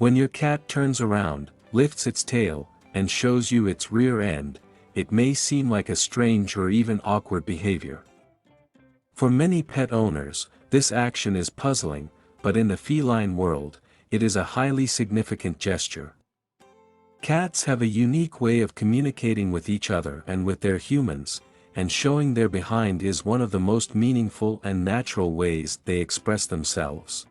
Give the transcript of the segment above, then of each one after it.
When your cat turns around, lifts its tail, and shows you its rear end, it may seem like a strange or even awkward behavior. For many pet owners, this action is puzzling, but in the feline world, it is a highly significant gesture. Cats have a unique way of communicating with each other and with their humans, and showing their behind is one of the most meaningful and natural ways they express themselves.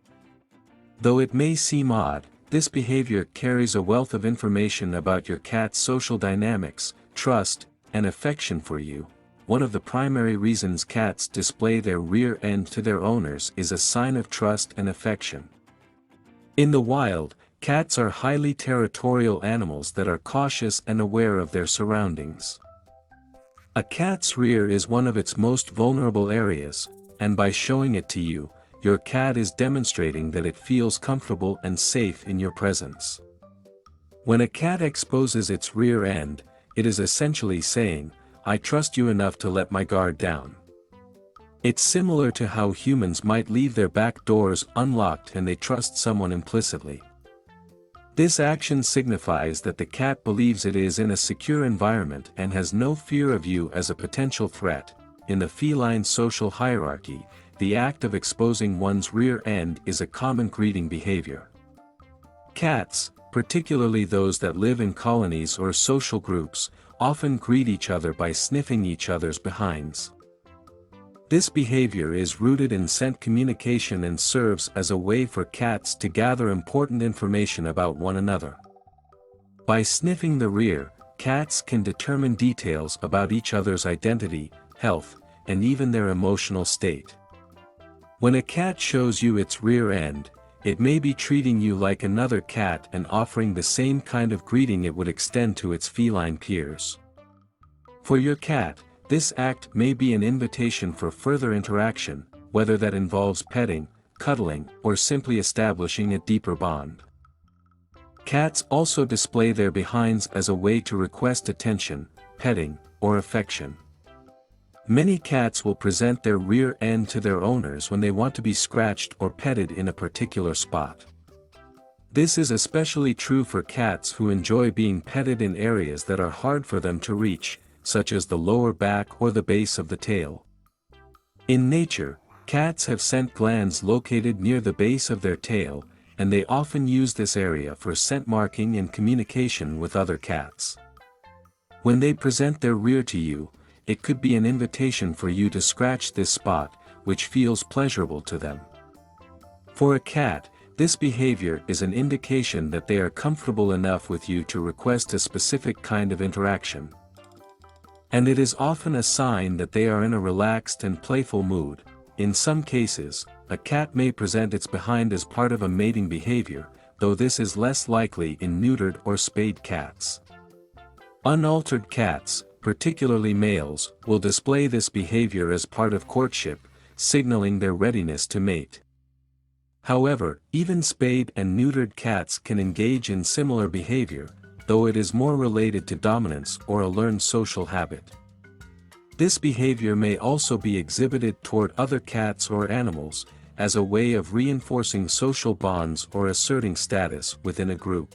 Though it may seem odd, this behavior carries a wealth of information about your cat's social dynamics, trust, and affection for you. One of the primary reasons cats display their rear end to their owners is a sign of trust and affection. In the wild, cats are highly territorial animals that are cautious and aware of their surroundings. A cat's rear is one of its most vulnerable areas, and by showing it to you, your cat is demonstrating that it feels comfortable and safe in your presence. When a cat exposes its rear end, it is essentially saying, "I trust you enough to let my guard down." It's similar to how humans might leave their back doors unlocked and they trust someone implicitly. This action signifies that the cat believes it is in a secure environment and has no fear of you as a potential threat. In the feline social hierarchy, the act of exposing one's rear end is a common greeting behavior. Cats, particularly those that live in colonies or social groups, often greet each other by sniffing each other's behinds. This behavior is rooted in scent communication and serves as a way for cats to gather important information about one another. By sniffing the rear, cats can determine details about each other's identity, health, and even their emotional state. When a cat shows you its rear end, it may be treating you like another cat and offering the same kind of greeting it would extend to its feline peers. For your cat, this act may be an invitation for further interaction, whether that involves petting, cuddling, or simply establishing a deeper bond. Cats also display their behinds as a way to request attention, petting, or affection. Many cats will present their rear end to their owners when they want to be scratched or petted in a particular spot. This is especially true for cats who enjoy being petted in areas that are hard for them to reach, such as the lower back or the base of the tail. In nature, cats have scent glands located near the base of their tail, and they often use this area for scent marking and communication with other cats. When they present their rear to you, it could be an invitation for you to scratch this spot, which feels pleasurable to them. For a cat, this behavior is an indication that they are comfortable enough with you to request a specific kind of interaction. And it is often a sign that they are in a relaxed and playful mood. In some cases, a cat may present its behind as part of a mating behavior, though this is less likely in neutered or spayed cats. Unaltered cats, particularly males, will display this behavior as part of courtship, signaling their readiness to mate. However, even spayed and neutered cats can engage in similar behavior, though it is more related to dominance or a learned social habit. This behavior may also be exhibited toward other cats or animals, as a way of reinforcing social bonds or asserting status within a group.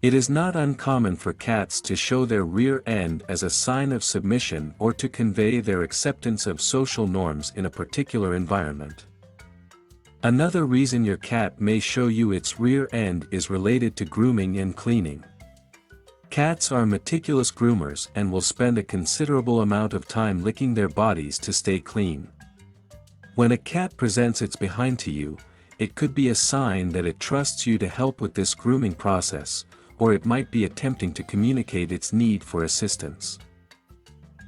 It is not uncommon for cats to show their rear end as a sign of submission or to convey their acceptance of social norms in a particular environment. Another reason your cat may show you its rear end is related to grooming and cleaning. Cats are meticulous groomers and will spend a considerable amount of time licking their bodies to stay clean. When a cat presents its behind to you, it could be a sign that it trusts you to help with this grooming process, or it might be attempting to communicate its need for assistance.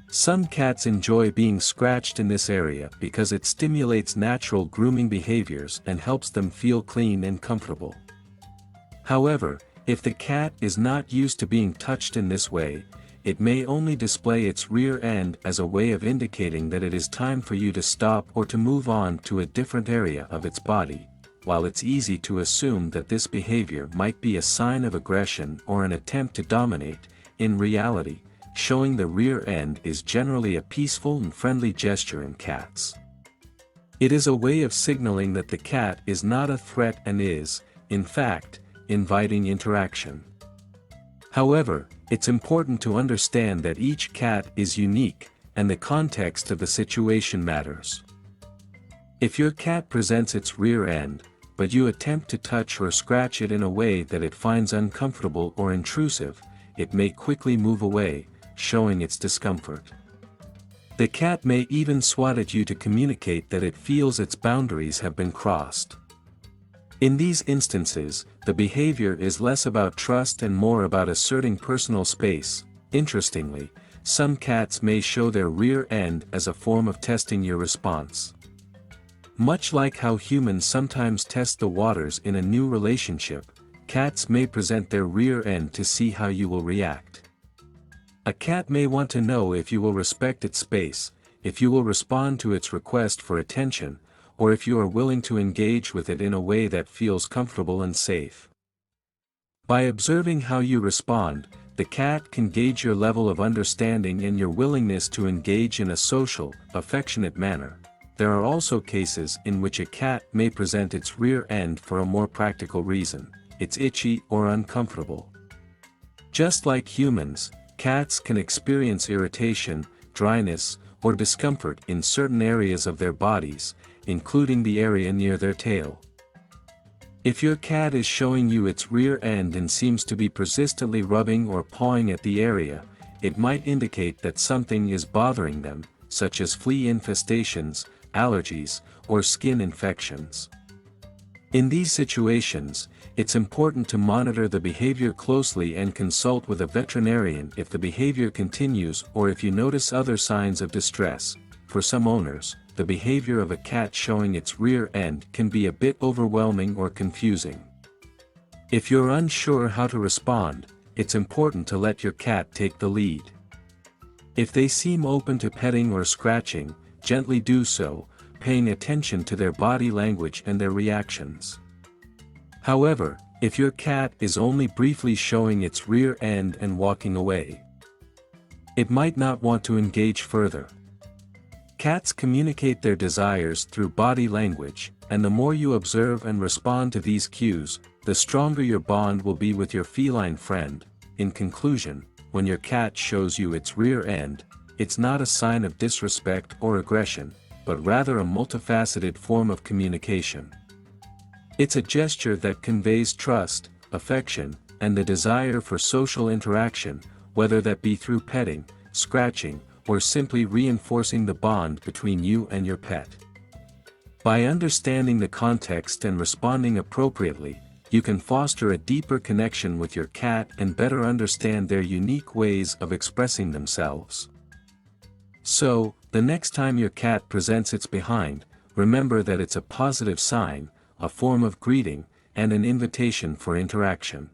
Some cats enjoy being scratched in this area because it stimulates natural grooming behaviors and helps them feel clean and comfortable. However, if the cat is not used to being touched in this way, it may only display its rear end as a way of indicating that it is time for you to stop or to move on to a different area of its body. While it's easy to assume that this behavior might be a sign of aggression or an attempt to dominate, in reality, showing the rear end is generally a peaceful and friendly gesture in cats. It is a way of signaling that the cat is not a threat and is, in fact, inviting interaction. However, it's important to understand that each cat is unique, and the context of the situation matters. If your cat presents its rear end, but you attempt to touch or scratch it in a way that it finds uncomfortable or intrusive, it may quickly move away, showing its discomfort. The cat may even swat at you to communicate that it feels its boundaries have been crossed. In these instances, the behavior is less about trust and more about asserting personal space. Interestingly, some cats may show their rear end as a form of testing your response. Much like how humans sometimes test the waters in a new relationship, cats may present their rear end to see how you will react. A cat may want to know if you will respect its space, if you will respond to its request for attention, or if you are willing to engage with it in a way that feels comfortable and safe. By observing how you respond, the cat can gauge your level of understanding and your willingness to engage in a social, affectionate manner. There are also cases in which a cat may present its rear end for a more practical reason: it's itchy or uncomfortable. Just like humans, cats can experience irritation, dryness, or discomfort in certain areas of their bodies, including the area near their tail. If your cat is showing you its rear end and seems to be persistently rubbing or pawing at the area, it might indicate that something is bothering them, such as flea infestations, allergies, or skin infections. In these situations, it's important to monitor the behavior closely and consult with a veterinarian if the behavior continues or if you notice other signs of distress. For some owners, the behavior of a cat showing its rear end can be a bit overwhelming or confusing. If you're unsure how to respond, it's important to let your cat take the lead. If they seem open to petting or scratching, gently do so, paying attention to their body language and their reactions. However, if your cat is only briefly showing its rear end and walking away, it might not want to engage further. Cats communicate their desires through body language, and the more you observe and respond to these cues, the stronger your bond will be with your feline friend. In conclusion, when your cat shows you its rear end, it's not a sign of disrespect or aggression, but rather a multifaceted form of communication. It's a gesture that conveys trust, affection, and the desire for social interaction, whether that be through petting, scratching, or simply reinforcing the bond between you and your pet. By understanding the context and responding appropriately, you can foster a deeper connection with your cat and better understand their unique ways of expressing themselves. So, the next time your cat presents its behind, remember that it's a positive sign, a form of greeting, and an invitation for interaction.